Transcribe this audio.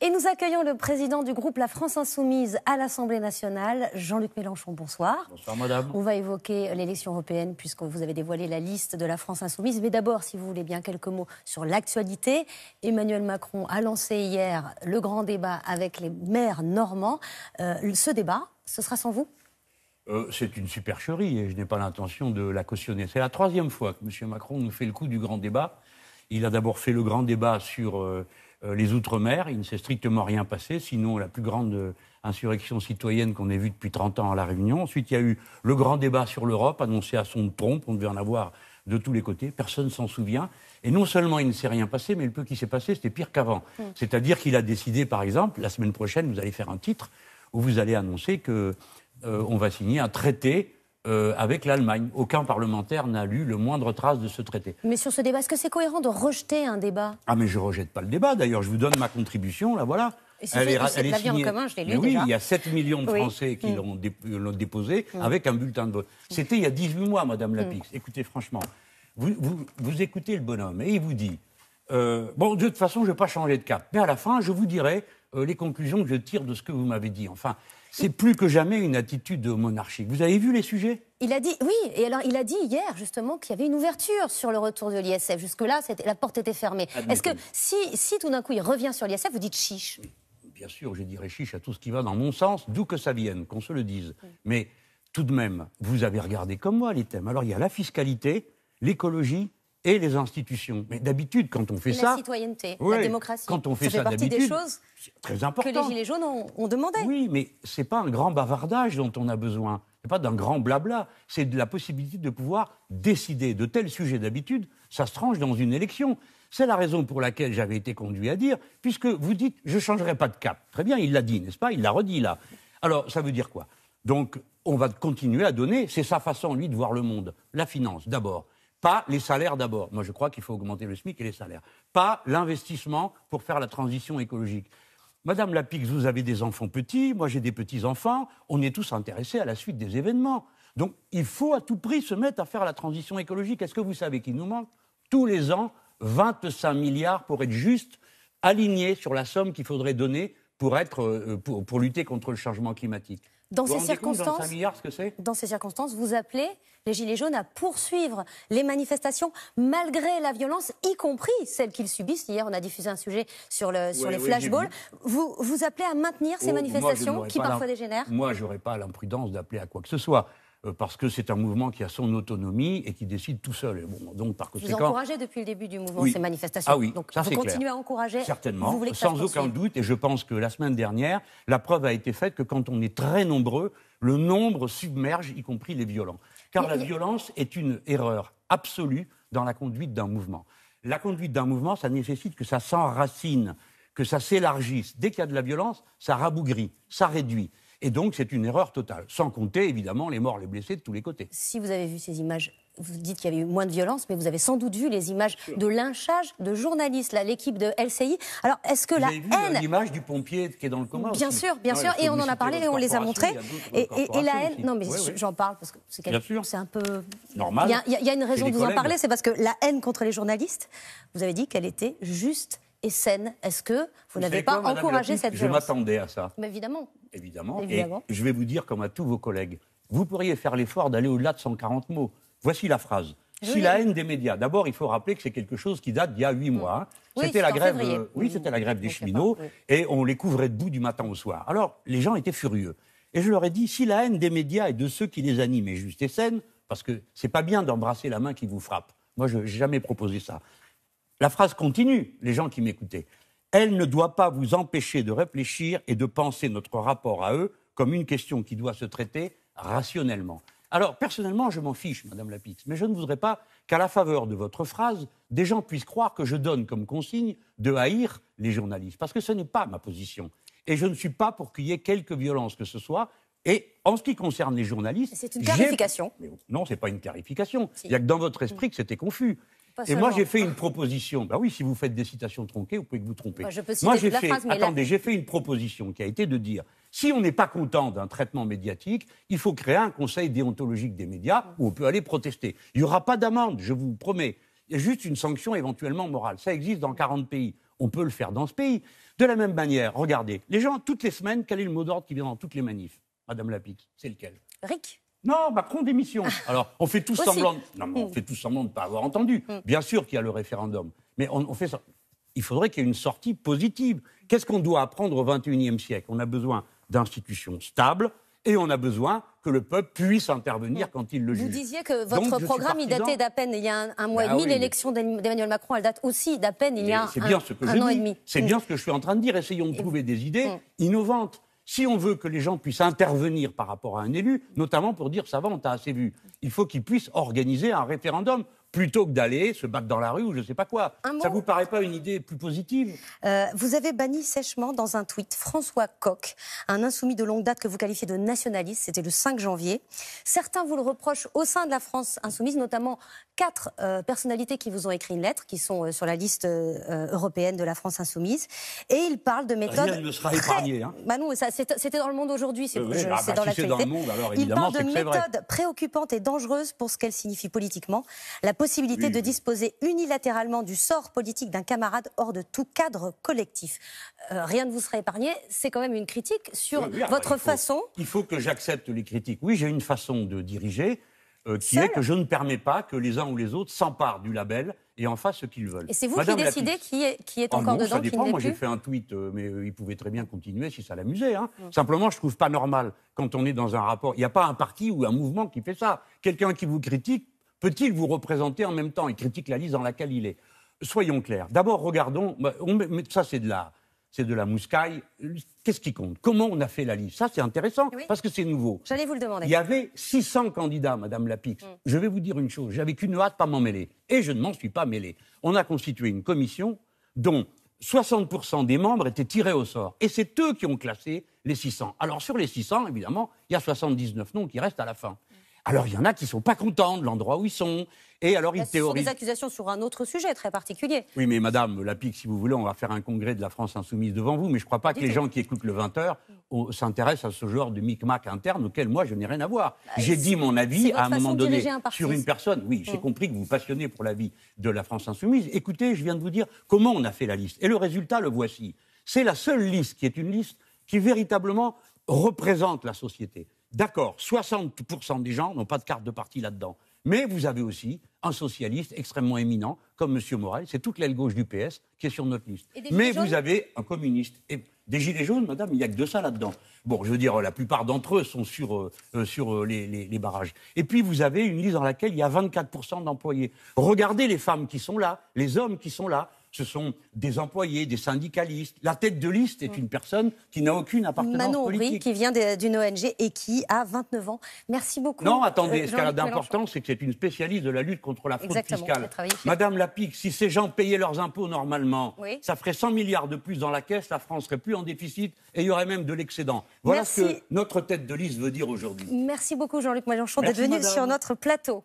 Et nous accueillons le président du groupe La France Insoumise à l'Assemblée nationale, Jean-Luc Mélenchon. Bonsoir. Bonsoir, madame. On va évoquer l'élection européenne puisque vous avez dévoilé la liste de la France Insoumise. Mais d'abord, si vous voulez bien, quelques mots sur l'actualité. Emmanuel Macron a lancé hier le grand débat avec les maires normands. Ce débat, ce sera sans vous ? C'est une supercherie et je n'ai pas l'intention de la cautionner. C'est la troisième fois que M. Macron nous fait le coup du grand débat. Il a d'abord fait le grand débat sur les Outre-mer. Il ne s'est strictement rien passé, sinon la plus grande insurrection citoyenne qu'on ait vue depuis 30 ans à La Réunion. Ensuite, il y a eu le grand débat sur l'Europe, annoncé à son de trompe. On devait en avoir de tous les côtés. Personne ne s'en souvient. Et non seulement il ne s'est rien passé, mais le peu qui s'est passé, c'était pire qu'avant. C'est-à-dire qu'il a décidé, par exemple, la semaine prochaine, vous allez faire un titre où vous allez annoncer que on va signer un traité avec l'Allemagne. Aucun parlementaire n'a lu le moindre trace de ce traité. Mais sur ce débat, est-ce que c'est cohérent de rejeter un débat ? Ah, mais je ne rejette pas le débat. D'ailleurs, je vous donne ma contribution, là, voilà. Et c'est la vie en commun, je l'ai lu oui, déjà. Il y a 7 millions de Français qui l'ont déposé avec un bulletin de vote. C'était il y a 18 mois, Madame Lapix. Écoutez, franchement, vous écoutez le bonhomme et il vous dit bon, de toute façon, je ne vais pas changer de cap. Mais à la fin, je vous dirai les conclusions que je tire de ce que vous m'avez dit. Enfin, c'est plus que jamais une attitude monarchique. Vous avez vu les sujets ? Il a dit, oui, et alors il a dit hier justement qu'il y avait une ouverture sur le retour de l'ISF. Jusque-là, la porte était fermée. Est-ce que si tout d'un coup il revient sur l'ISF, vous dites chiche ? Bien sûr, je dirais chiche à tout ce qui va dans mon sens, d'où que ça vienne, qu'on se le dise. Mais tout de même, vous avez regardé comme moi les thèmes. Alors il y a la fiscalité, l'écologie et les institutions. Mais d'habitude, quand on fait ça... La citoyenneté, la démocratie. Quand on fait ça fait partie des choses très important. que les Gilets jaunes ont demandé. Oui, mais ce n'est pas un grand bavardage dont on a besoin. Ce n'est pas d'un grand blabla. C'est de la possibilité de pouvoir décider de tels sujets. D'habitude, ça se tranche dans une élection. C'est la raison pour laquelle j'avais été conduit à dire, puisque vous dites « je ne changerai pas de cap ». Très bien, il l'a dit, n'est-ce pas ? Il l'a redit là. Alors, ça veut dire quoi ? Donc, on va continuer à donner, c'est sa façon, lui, de voir le monde. La finance, d'abord. Pas les salaires d'abord. Moi, je crois qu'il faut augmenter le SMIC et les salaires. Pas l'investissement pour faire la transition écologique. Madame Lapix, vous avez des enfants petits, moi j'ai des petits-enfants. On est tous intéressés à la suite des événements. Donc, il faut à tout prix se mettre à faire la transition écologique. Est-ce que vous savez qu'il nous manque tous les ans 25 milliards pour être juste alignés sur la somme qu'il faudrait donner pour lutter contre le changement climatique. Dans ces circonstances, vous appelez les Gilets jaunes à poursuivre les manifestations malgré la violence, y compris celles qu'ils subissent. Hier, on a diffusé un sujet sur les flashballs. Vous appelez à maintenir ces manifestations qui parfois dégénèrent ? Moi, je n'aurais pas l'imprudence d'appeler à quoi que ce soit. Parce que c'est un mouvement qui a son autonomie et qui décide tout seul. Et bon, donc, par conséquent, vous encouragez depuis le début du mouvement ces manifestations. Ah oui, donc ça, vous continuez à encourager. Certainement, vous voulez que sans aucun doute. Et je pense que la semaine dernière, la preuve a été faite que quand on est très nombreux, le nombre submerge, y compris les violents. Car la violence est une erreur absolue dans la conduite d'un mouvement. La conduite d'un mouvement, ça nécessite que ça s'enracine, que ça s'élargisse. Dès qu'il y a de la violence, ça rabougrit, ça réduit. Et donc, c'est une erreur totale. Sans compter, évidemment, les morts, les blessés de tous les côtés. Si vous avez vu ces images, vous dites qu'il y avait eu moins de violence, mais vous avez sans doute vu les images de lynchage de journalistes, l'équipe de LCI. Alors, est-ce que la haine... Vous avez vu l'image du pompier qui est dans le coma Bien aussi. sûr, bien sûr. Et on en a parlé et on les a montrés. Et la haine... Non, mais j'en parle parce que c'est un peu... Normal. Il y a une raison de vous en parler, c'est parce que la haine contre les journalistes, vous avez dit qu'elle était juste et saine. Est-ce que vous n'avez pas encouragé cette violence ? Je m'attendais à ça. Mais évidemment. Évidemment. Et je vais vous dire, comme à tous vos collègues, vous pourriez faire l'effort d'aller au-delà de 140 mots. Voici la phrase. Si la haine des médias, d'abord, il faut rappeler que c'est quelque chose qui date d'il y a 8 mois. C'était la grève, c'était la grève des cheminots, et on les couvrait debout du matin au soir. Alors, les gens étaient furieux. Et je leur ai dit, si la haine des médias et de ceux qui les animent est juste et saine, parce que c'est pas bien d'embrasser la main qui vous frappe. Moi, je n'ai jamais proposé ça. La phrase continue, les gens qui m'écoutaient. Elle ne doit pas vous empêcher de réfléchir et de penser notre rapport à eux comme une question qui doit se traiter rationnellement. Alors, personnellement, je m'en fiche, Madame Lapix, mais je ne voudrais pas qu'à la faveur de votre phrase, des gens puissent croire que je donne comme consigne de haïr les journalistes, parce que ce n'est pas ma position. Et je ne suis pas pour qu'il y ait quelque violence que ce soit. Et en ce qui concerne les journalistes... C'est une clarification. Non, ce n'est pas une clarification. Il n'y a que dans votre esprit que c'était confus. Et moi, j'ai fait une proposition. Ben oui, si vous faites des citations tronquées, vous pouvez que vous tromper. Je peux citer toute la phrase, mais j'ai fait une proposition qui a été de dire, si on n'est pas content d'un traitement médiatique, il faut créer un conseil déontologique des médias où on peut aller protester. Il n'y aura pas d'amende, je vous promets. Il y a juste une sanction éventuellement morale. Ça existe dans 40 pays. On peut le faire dans ce pays. De la même manière, regardez, les gens, toutes les semaines, quel est le mot d'ordre qui vient dans toutes les manifs? Madame Lapix, c'est lequel? Ric. Non, Macron démission. Alors, on fait tous semblant. Non, mais on fait tous semblant de ne pas avoir entendu. Bien sûr qu'il y a le référendum, mais on fait ça. Il faudrait qu'il y ait une sortie positive. Qu'est-ce qu'on doit apprendre au XXIe siècle? On a besoin d'institutions stables et on a besoin que le peuple puisse intervenir quand il le juge. Vous disiez que votre programme, il datait d'à peine il y a un mois et demi. L'élection d'Emmanuel Macron, elle date aussi d'à peine il y a un an et demi. C'est bien ce que je suis en train de dire. Essayons de trouver des idées innovantes. Si on veut que les gens puissent intervenir par rapport à un élu, notamment pour dire « ça va, on t'a assez vu », il faut qu'ils puissent organiser un référendum plutôt que d'aller se battre dans la rue ou je ne sais pas quoi. Ça ne vous paraît pas une idée plus positive? Vous avez banni sèchement dans un tweet François Coq, un insoumis de longue date que vous qualifiez de nationaliste. C'était le 5 janvier. Certains vous le reprochent au sein de la France insoumise, notamment 4 personnalités qui vous ont écrit une lettre, qui sont sur la liste européenne de la France insoumise. Et ils parlent de méthodes... Rien ne me sera épargné. Bah non, c'était dans Le Monde aujourd'hui, c'est dans l'actualité. C'est dans Le Monde, alors évidemment, ils parlent de méthodes préoccupantes et dangereuses pour ce qu'elles signifient politiquement. La possibilité de disposer unilatéralement du sort politique d'un camarade hors de tout cadre collectif. Rien ne vous sera épargné, c'est quand même une critique sur votre façon... Il faut que j'accepte les critiques. Oui, j'ai une façon de diriger qui est que je ne permets pas que les uns ou les autres s'emparent du label et en fassent ce qu'ils veulent. Et c'est vous qui décidez qui est encore dedans, ça dépend. Moi, j'ai fait un tweet, mais il pouvait très bien continuer si ça l'amusait. Simplement, je ne trouve pas normal, quand on est dans un rapport... Il n'y a pas un parti ou un mouvement qui fait ça. Quelqu'un qui vous critique, peut-il vous représenter en même temps? Il critique la liste dans laquelle il est. Soyons clairs. D'abord, regardons. Ça, c'est de la mouscaille. Qu'est-ce qui compte? Comment on a fait la liste? Ça, c'est intéressant, parce que c'est nouveau. J'allais vous le demander. Il y avait 600 candidats, Madame Lapix. Je vais vous dire une chose. J'avais qu'une hâte, pas m'en mêler. Et je ne m'en suis pas mêlé. On a constitué une commission dont 60% des membres étaient tirés au sort. Et c'est eux qui ont classé les 600. Alors, sur les 600, évidemment, il y a 79 noms qui restent à la fin. Alors, il y en a qui ne sont pas contents de l'endroit où ils sont. Et alors, ils théorisent. Ce sont des accusations sur un autre sujet très particulier. Oui, mais Madame Lapix, si vous voulez, on va faire un congrès de la France insoumise devant vous. Mais je ne crois pas que les gens qui écoutent le 20h s'intéressent à ce genre de micmac interne auquel moi, je n'ai rien à voir. J'ai dit mon avis à un moment donné sur une personne. Oui, j'ai compris que vous vous passionnez pour la vie de la France insoumise. Écoutez, je viens de vous dire comment on a fait la liste. Et le résultat, le voici. C'est la seule liste qui est une liste qui véritablement représente la société. D'accord, 60% des gens n'ont pas de carte de parti là-dedans. Mais vous avez aussi un socialiste extrêmement éminent, comme M. Morel, c'est toute l'aile gauche du PS qui est sur notre liste. Mais vous avez un communiste. Et des gilets jaunes, madame, il n'y a que de ça là-dedans. Bon, je veux dire, la plupart d'entre eux sont sur les barrages. Et puis vous avez une liste dans laquelle il y a 24% d'employés. Regardez les femmes qui sont là, les hommes qui sont là. Ce sont des employés, des syndicalistes. La tête de liste est une personne qui n'a aucune appartenance Manon politique. Aubry, qui vient d'une ONG et qui a 29 ans. Merci beaucoup. Non, attendez, ce qu'elle a d'important, c'est que c'est une spécialiste de la lutte contre la fraude fiscale. Madame Lapix, si ces gens payaient leurs impôts normalement, ça ferait 100 milliards de plus dans la caisse, la France serait plus en déficit et il y aurait même de l'excédent. Voilà ce que notre tête de liste veut dire aujourd'hui. Merci beaucoup Jean-Luc Mélenchon d'être venu sur notre plateau.